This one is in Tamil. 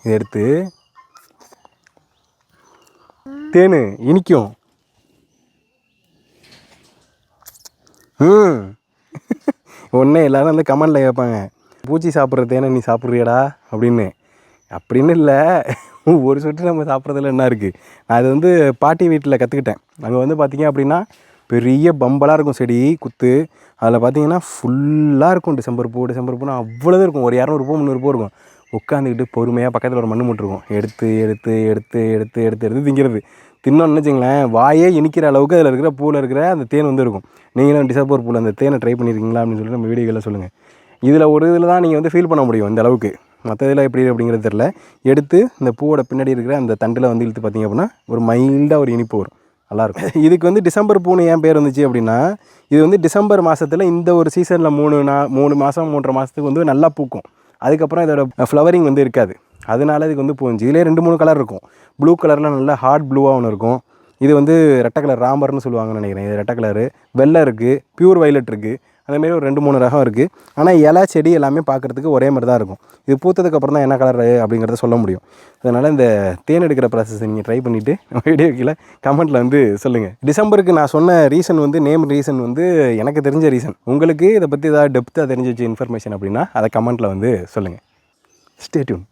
இதை எடுத்து தேன் இனிக்கும். ஒன்றே எல்லோரும் வந்து கமெண்டில் கேட்பாங்க, பூச்சி சாப்பிட்ற தேனை நீ சாப்பிட்றியடா அப்படின்னு இல்லை. ஒரு சொட்டு நம்ம சாப்பிட்றதுல என்ன இருக்குது. நான் அது வந்து பாட்டி வீட்டில் கற்றுக்கிட்டேன். அங்கே வந்து பார்த்திங்க அப்படின்னா பெரிய பம்பலாக இருக்கும் செடி குத்து. அதில் பார்த்திங்கன்னா ஃபுல்லாக இருக்கும் டிசம்பர் பூனா அவ்வளோதான் இருக்கும். ஒரு 200 பூ 300 பூ இருக்கும். உட்காந்துக்கிட்டு பொறுமையாக பக்கத்தில் ஒரு மண்ணு மூட்டிருக்கும், எடுத்து எடுத்து எடுத்து எடுத்து எடுத்து எடுத்து திங்கிறது. தின்னோன்னு வச்சுங்களேன், வாயே இனிக்கிற அளவுக்கு அதில் இருக்கிற பூவில் இருக்கிற அந்த தேன் வந்து இருக்கும். நீங்களும் டிசம்பர் பூவில் அந்த தேனை ட்ரை பண்ணியிருக்கீங்களா அப்படின்னு சொல்லிட்டு நம்ம வீடியோவில் சொல்லுங்கள். இதில் ஒரு இதில் தான் நீங்கள் வந்து ஃபீல் பண்ண முடியும் இந்த அளவுக்கு. மற்ற இதில் எப்படி அப்படிங்கிறது தெரில. எடுத்து இந்த பூவோட பின்னாடி இருக்கிற அந்த தண்டில் வந்து இழுத்து பார்த்திங்க அப்படின்னா ஒரு மைல்டாக ஒரு இனிப்பு வரும், நல்லாயிருக்கும். இதுக்கு வந்து டிசம்பர் பூன்னு ஏன் பேர் வந்துச்சு அப்படின்னா, இது வந்து டிசம்பர் மாதத்தில் இந்த ஒரு சீசனில் 3 மாதம் 3.5 மாதத்துக்கு வந்து நல்லா பூக்கும். அதுக்கப்புறம் இதோட ஃப்ளவரிங் வந்து இருக்காது. அதனால இதுக்கு வந்து பூஞ்சி. இதிலே 2-3 கலர் இருக்கும். ப்ளூ கலரில் நல்லா ஹார்ட் ப்ளூவாக ஒன்று இருக்கும். இது வந்து ரெட்டை கலர் ராம்பர்னு சொல்லுவாங்கன்னு நினைக்கிறேன். இது ரெட்டை கலரு. வெள்ளை இருக்குது, பியூர் வைலட் இருக்குது. அதேமாரி ஒரு 2-3 ரகம் இருக்குது. ஆனால் இலை செடி எல்லாமே பார்க்குறதுக்கு ஒரே மாதிரி தான் இருக்கும். இது பூத்ததுக்கப்புறம் தான் என்ன கலர் அப்படிங்கிறத சொல்ல முடியும். அதனால் இந்த தேன் எடுக்கிற ப்ராசஸ் நீங்கள் ட்ரை பண்ணிவிட்டு வீடியோ கீழே கமெண்ட்டில் வந்து சொல்லுங்கள். டிசம்பருக்கு நான் சொன்ன ரீசன் வந்து ரீசன் வந்து எனக்கு தெரிஞ்ச ரீசன். உங்களுக்கு இதை பற்றி ஏதாவது டெப்த்தாக தெரிஞ்சு வச்ச இன்ஃபர்மேஷன் அப்படின்னா அதை கமெண்ட்டில் வந்து சொல்லுங்கள். Stay tune.